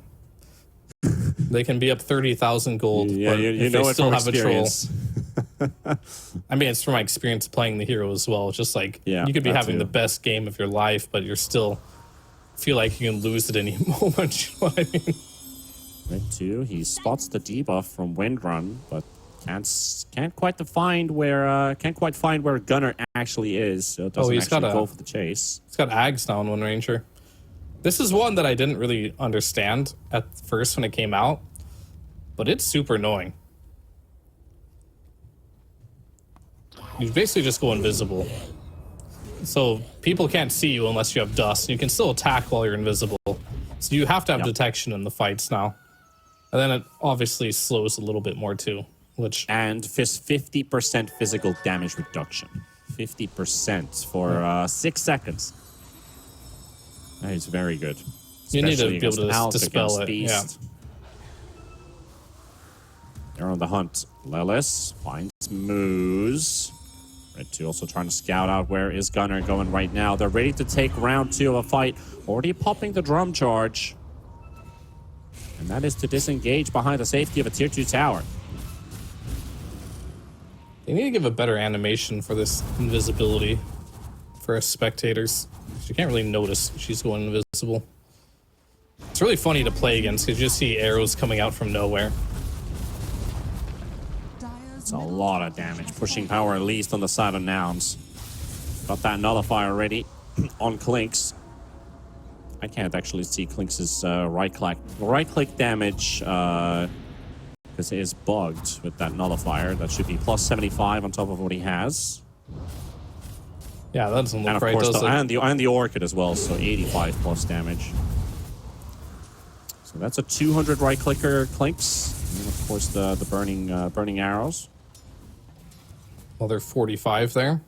They can be up 30,000 gold, Yeah, but you if know they it still from have experience. a troll. I mean, it's from my experience playing the hero as well. It's just like, Yeah, you could be that having too. the best game of your life, but you're still feel like you can lose at any moment. You know what I mean? Right two, he spots the debuff from Windrun, but can't quite find where Gunner actually is. So it doesn't actually go for the chase. He's got Ags now in One Ranger. This is one that I didn't really understand at first when it came out, but it's super annoying. You basically just go invisible. So people can't see you unless you have dust. You can still attack while you're invisible. So you have to have detection in the fights now. And then it obviously slows a little bit more too, which... And 50% physical damage reduction. 50% for 6 seconds. That is very good. You need to Especially be able to against dispel against it, Beast. They're on the hunt. Lelis finds Moose. Red 2 also trying to scout out where is Gunner going right now. They're ready to take round 2 of a fight. Already popping the drum charge. And that is to disengage behind the safety of a tier 2 tower. They need to give a better animation for this invisibility for us spectators. You can't really notice she's going invisible. It's really funny to play against because you just see arrows coming out from nowhere. It's a lot of damage. Pushing power at least on the side of Nouns. Got that nullifier ready on Clinks. I can't actually see Clinks' right click damage because it is bugged with that nullifier. That should be plus 75 on top of what he has. Yeah, that doesn't look And of right, course, does it? and the Orchid as well, so 85 plus damage. So that's a 200 right clicker Clinks. And of course the burning arrows. Well, they're 45 there.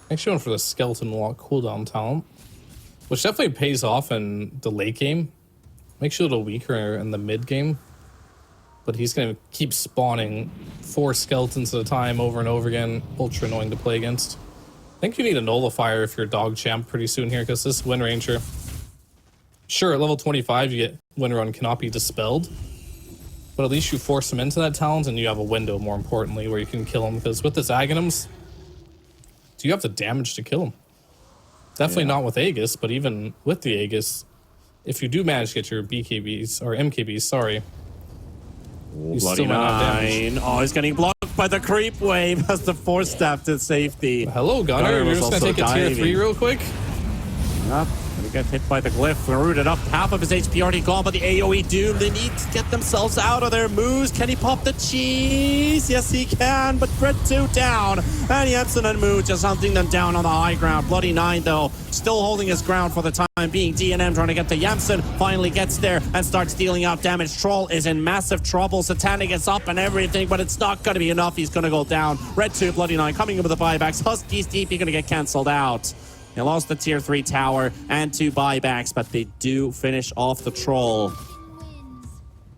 Actually went for the skeleton walk cooldown talent, which definitely pays off in the late game. Makes you a little weaker in the mid game. But he's going to keep spawning 4 skeletons at a time over and over again. Ultra annoying to play against. I think you need a nullifier if you're DogChamp pretty soon here, because this Wind Ranger... Sure, at level 25 you get Wind Run cannot be dispelled. But at least you force him into that talent and you have a window, more importantly, where you can kill him. Because with this Aghanims, do you have the damage to kill him? Definitely not with Aegis, but even with the Aegis, if you do manage to get your BKBs, or MKBs, sorry... Oh, bloody 9. Oh, he's getting blocked by the creep wave as the force staff to safety. Hello, Gunner. You're just going to take a tier 3 real quick? Yep. He got hit by the glyph. We're rooted up. Half of his HP already gone by the AoE Doom. They need to get themselves out of their moves. Can he pop the cheese? Yes, he can. But Red 2 down. And Jensen and Moo just hunting them down on the high ground. Bloody 9, though, still holding his ground for the time being. DNM trying to get to Jensen. Finally gets there and starts dealing out damage. Troll is in massive trouble. Satanic is up and everything, but it's not going to be enough. He's going to go down. Red 2, Bloody 9 coming in with the buybacks. Husky's DP going to get cancelled out. They lost the tier 3 tower and 2 buybacks, but they do finish off the troll.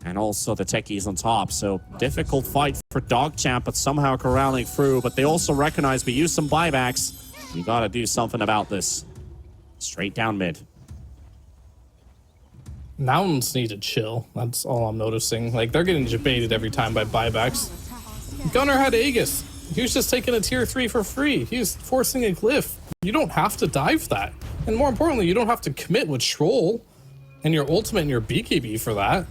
And also the techies on top. So difficult fight for DogChamp, but somehow corralling through. But they also recognize we use some buybacks. You got to do something about this. Straight down mid. Nouns need to chill. That's all I'm noticing. Like, they're getting debated every time by buybacks. Gunner had Aegis. He was just taking a tier 3 for free. He was forcing a glyph. You don't have to dive that. And more importantly, you don't have to commit with Troll and your ultimate and your BKB for that.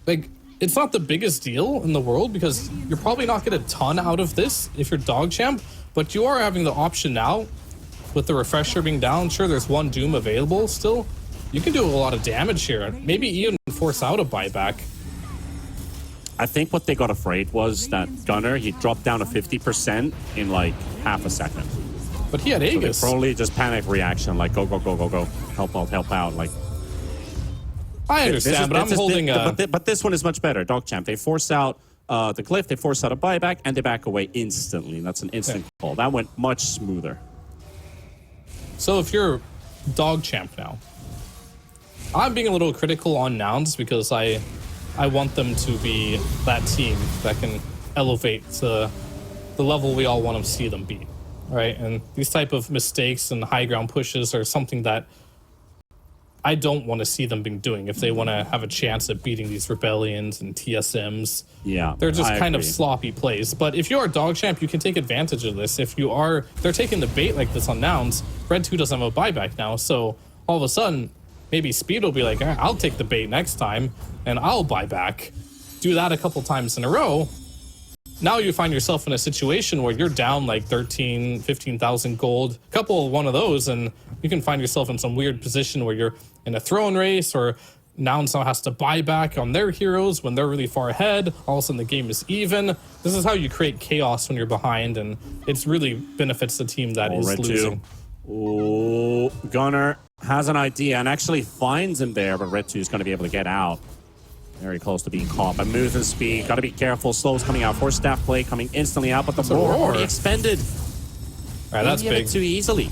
Like, it's not the biggest deal in the world because you're probably not getting a ton out of this if you're DogChamp, but you are having the option now with the refresher being down. Sure, there's 1 Doom available still. You can do a lot of damage here. Maybe even force out a buyback. I think what they got afraid was that Gunner, he dropped down to 50% in like half a second. But he had Aegis. So probably just panic reaction, like go, go, go, go, go. Help out, help out. Like, I understand, but I'm holding but this one is much better. DogChamp, they force out the glyph, they force out a buyback, and they back away instantly. That's an instant call. That went much smoother. So if you're DogChamp now, I'm being a little critical on nouns because I want them to be that team that can elevate to the level we all want to see them be, right? And these type of mistakes and high ground pushes are something that I don't want to see them being doing if they want to have a chance at beating these Rebellions and TSMs. Yeah, they're just kind of sloppy plays. But if you are DogChamp, you can take advantage of this. If you are, they're taking the bait like this on nouns. Red 2 doesn't have a buyback now, so all of a sudden, maybe Speed will be like, I'll take the bait next time, and I'll buy back. Do that a couple times in a row. Now you find yourself in a situation where you're down like 13, 15,000 gold. Couple of one of those, and you can find yourself in some weird position where you're in a throne race, or Nouns now has to buy back on their heroes when they're really far ahead. All of a sudden the game is even. This is how you create chaos when you're behind, and it's really benefits the team that is losing. Oh, Gunner has an idea and actually finds him there, but Red 2 is going to be able to get out. Very close to being caught by movement speed. Got to be careful. Slow's coming out. Force staff play coming instantly out, but the roar already expended. All right, that's big. Too easily.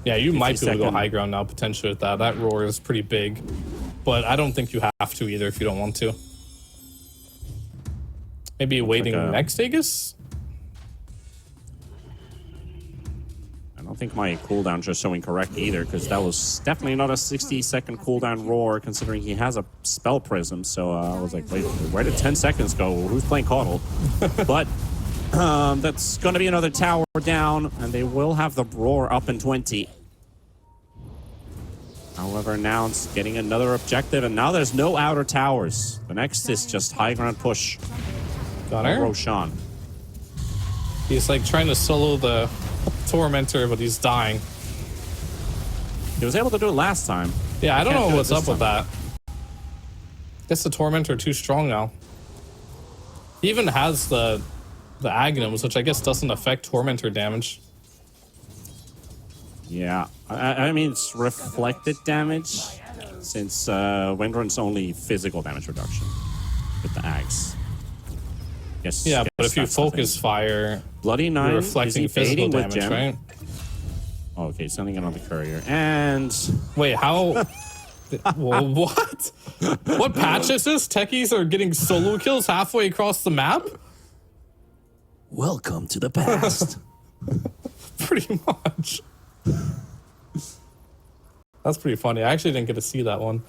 Yeah, you might be able to go high ground now potentially with that. That roar is pretty big, but I don't think you have to either if you don't want to. Maybe waiting next Aegis? I don't think my cooldown just showing correct either, because that was definitely not a 60-second cooldown roar, considering he has a spell prism. So I was like, wait, where did 10 seconds go? Who's playing Coddle? But that's going to be another tower down, and they will have the roar up in 20. However, now it's getting another objective, and now there's no outer towers. The next is just high ground push. Gunner? Roshan. He's like trying to solo the Tormentor, but he's dying. He was able to do it last time. Yeah, I don't know what's up with that. Guess the Tormentor too strong now. He even has the Aghanims, which I guess doesn't affect Tormentor damage. Yeah, I mean, it's reflected damage, since Windrun's only physical damage reduction with the Axe. Yes. Yeah, but yes, if you that's the thing. focus fire, Bloody you're Nine, reflecting is he physical baiting with damage, Gem? right? Oh, okay, sending it on the courier. And Wait, how? Well, what? What patch is this? Techies are getting solo kills halfway across the map? welcome to the past. Pretty much. That's pretty funny. I actually didn't get to see that one.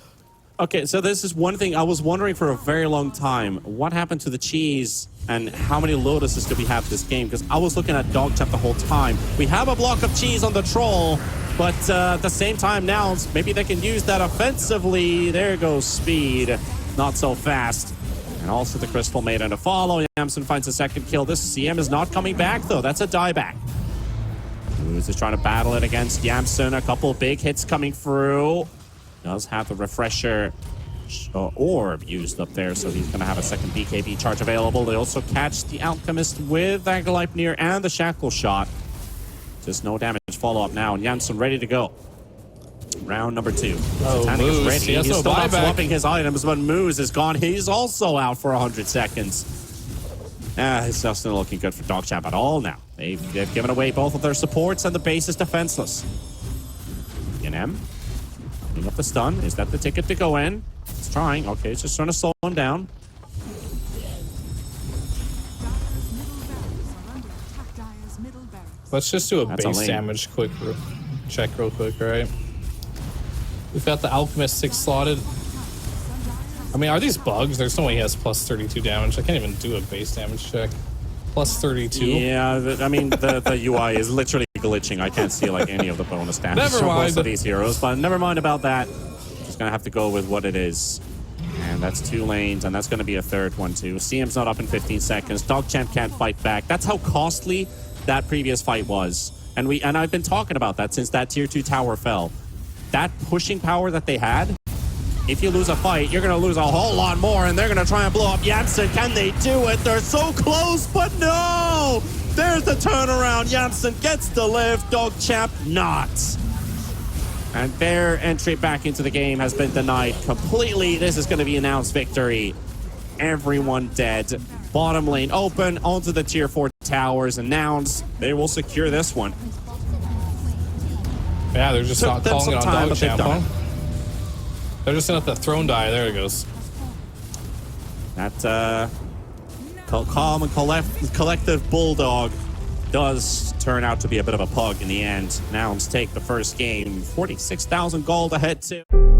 Okay, so this is one thing I was wondering for a very long time. What happened to the cheese and how many lotuses do we have this game? Because I was looking at DogChamp the whole time. We have a block of cheese on the troll, but at the same time now, maybe they can use that offensively. There goes speed. Not so fast. And also the Crystal Maiden to follow. Yamson finds a second kill. This CM is not coming back, though. That's a dieback. Who's just trying to battle it against Yamson. A couple of big hits coming through. Does have the refresher orb used up there, so he's going to have a second BKB charge available. They also catch the Alchemist with Agaleipnir and the Shackle shot. Just no damage follow-up now, and Janssen ready to go. Round number 2. Satanic is Moose, ready. he has He's no still not buyback. swapping his items, but Moose is gone. He's also out for 100 seconds. It's just not looking good for DogChamp at all now. They've given away both of their supports, and the base is defenseless. NM. Putting up the stun. Is that the ticket to go in? It's trying. Okay, it's just trying to slow him down. Dire's middle barracks are under attack. Dire's middle barracks. Let's just do a That's a base lane. damage check real quick, right? We've got the Alchemist 6 slotted. I mean, are these bugs? There's no way he has plus 32 damage. I can't even do a base damage check. Plus 32. Yeah, I mean, the UI is literally glitching. I can't see like any of the bonus damage Never for most mind. of these heroes, but never mind about that. Just gonna have to go with what it is. And that's 2 lanes, and that's gonna be a third one too. CM's not up in 15 seconds. DogChamp can't fight back. That's how costly that previous fight was. And I've been talking about that since that tier 2 tower fell. That pushing power that they had, if you lose a fight, you're going to lose a whole lot more, and they're going to try and blow up Janssen. Can they do it? They're so close, but no! There's the turnaround. Janssen gets the live. DogChamp not. And their entry back into the game has been denied completely. This is going to be announced victory. Everyone dead. Bottom lane open onto the tier 4 towers, and nouns, they will secure this one. Yeah, they're just Took not them calling some it on time, but they've DogChamp, done huh? They're just gonna let the throne die. There it goes. That calm and collective bulldog does turn out to be a bit of a pug in the end. Nouns take the first game. 46,000 gold ahead to...